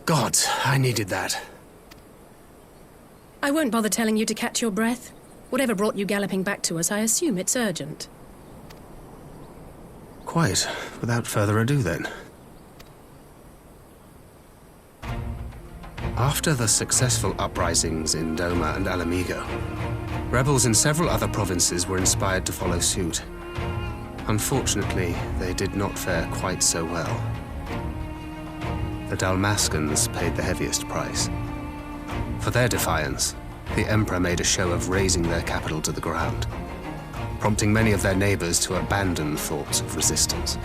gods, I needed that. I won't bother telling you to catch your breath. Whatever brought you galloping back to us, I assume it's urgent. Quite. Without further ado, then. After the successful uprisings in Doma and Alamigo, rebels in several other provinces were inspired to follow suit. Unfortunately, they did not fare quite so well. The Dalmascans paid the heaviest price. For their defiance, the Emperor made a show of razing their capital to the ground, prompting many of their neighbors to abandon thoughts of resistance.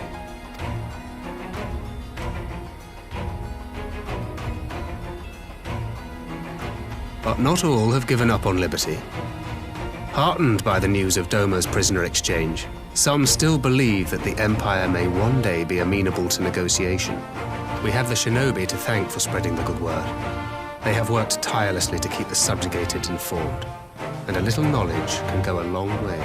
But not all have given up on liberty. Heartened by the news of Doma's prisoner exchange, some still believe that the Empire may one day be amenable to negotiation. We have the shinobi to thank for spreading the good word. They have worked tirelessly to keep the subjugated informed, and a little knowledge can go a long way.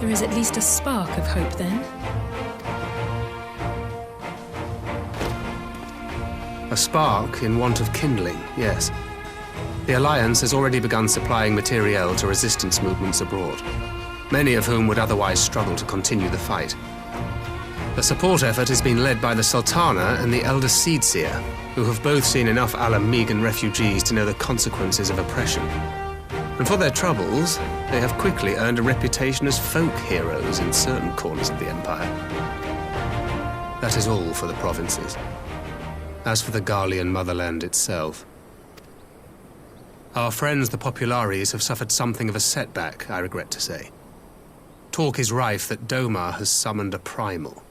There is at least a spark of hope, then. A spark in want of kindling, yes. The Alliance has already begun supplying materiel to resistance movements abroad, many of whom would otherwise struggle to continue the fight. The support effort has been led by the Sultana and the Elder Seedseer, who have both seen enough Alamigan refugees to know the consequences of oppression. And for their troubles, they have quickly earned a reputation as folk heroes in certain corners of the Empire. That is all for the provinces. As for the Garlean motherland itself, our friends the Populares have suffered something of a setback, I regret to say. Talk is rife that Doma has summoned a primal,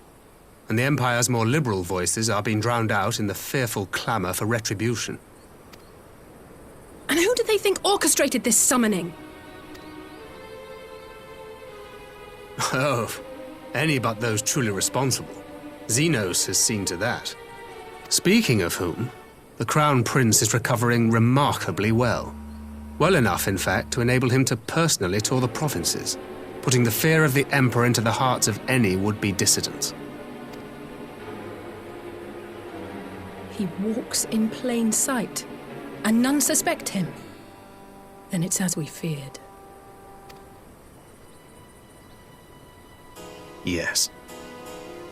and the Empire's more liberal voices are being drowned out in the fearful clamor for retribution. And who do they think orchestrated this summoning? Oh, any but those truly responsible. Xenos has seen to that. Speaking of whom, the Crown Prince is recovering remarkably well. Well enough, in fact, to enable him to personally tour the provinces, putting the fear of the Emperor into the hearts of any would-be dissidents. He walks in plain sight, and none suspect him. Then it's as we feared. Yes.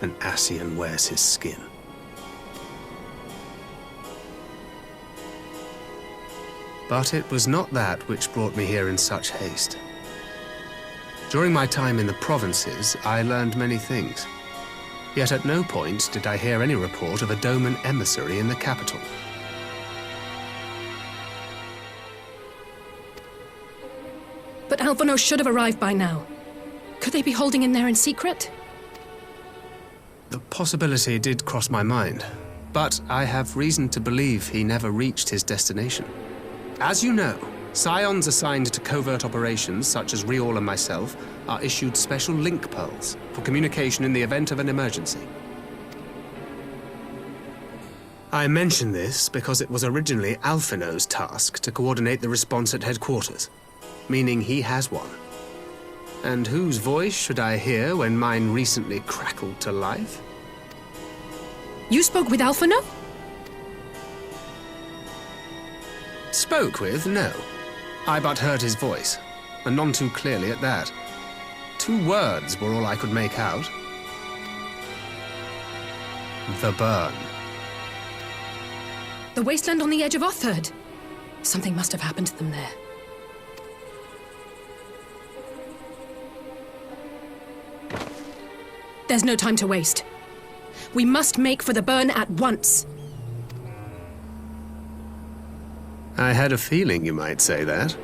An Ascian wears his skin. But it was not that which brought me here in such haste. During my time in the provinces, I learned many things. Yet at no point did I hear any report of a Doman emissary in the capital. But Alphonse should have arrived by now. Could they be holding in there in secret? The possibility did cross my mind, but I have reason to believe he never reached his destination. As you know, Scions assigned to covert operations, such as Riol and myself, are issued special link pearls for communication in the event of an emergency. I mention this because it was originally Alphino's task to coordinate the response at headquarters, meaning he has one. And whose voice should I hear when mine recently crackled to life? You spoke with Alphino? Spoke with, no. I but heard his voice, and none too clearly at that. 2 words were all I could make out. The burn. The wasteland on the edge of Otherd. Something must have happened to them there. There's no time to waste. We must make for the burn at once. I had a feeling you might say that.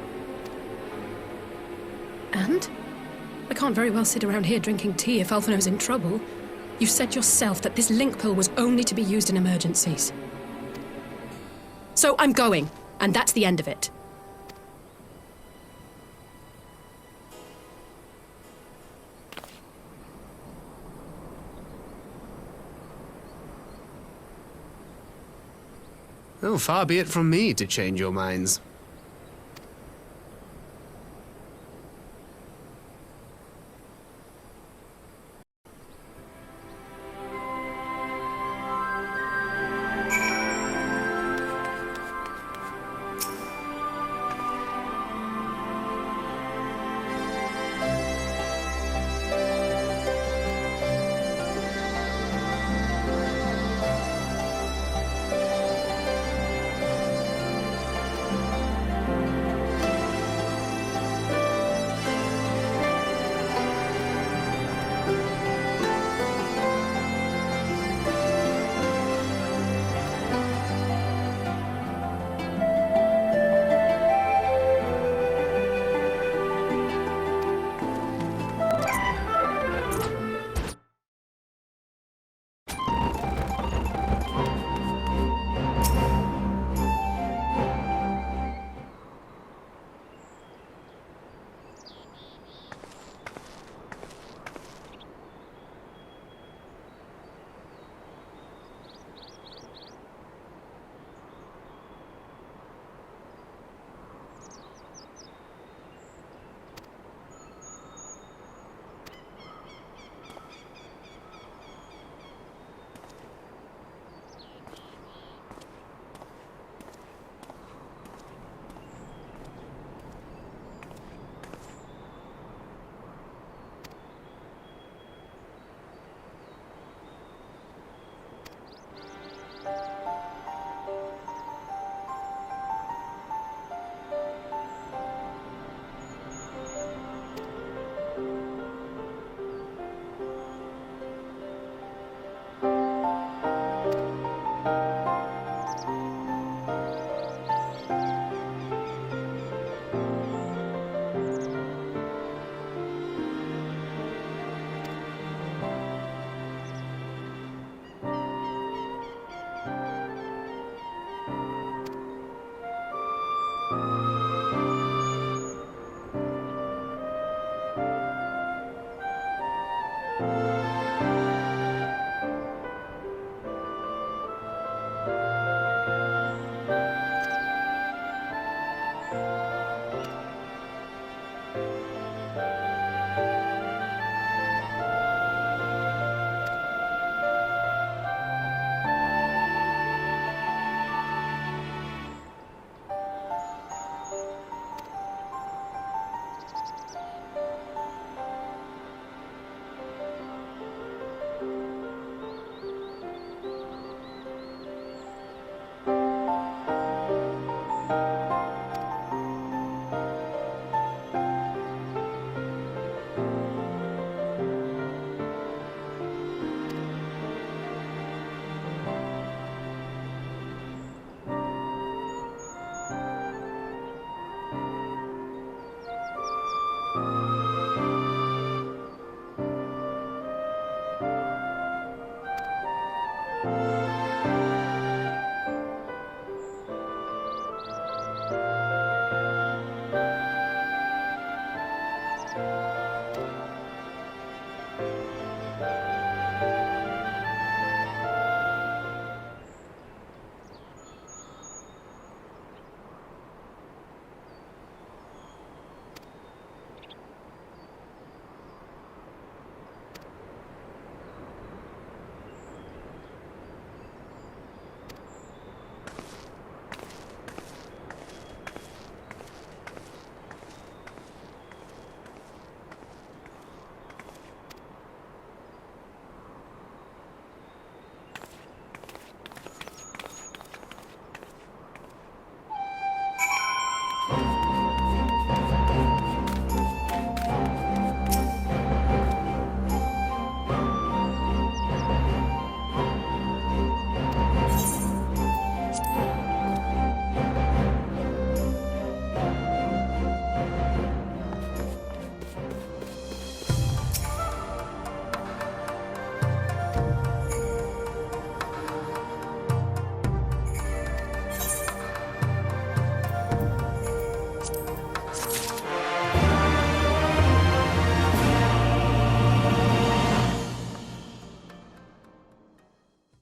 And? I can't very well sit around here drinking tea if Alphino's in trouble. You said yourself that this link pill was only to be used in emergencies. So I'm going, and that's the end of it. Oh, far be it from me to change your minds.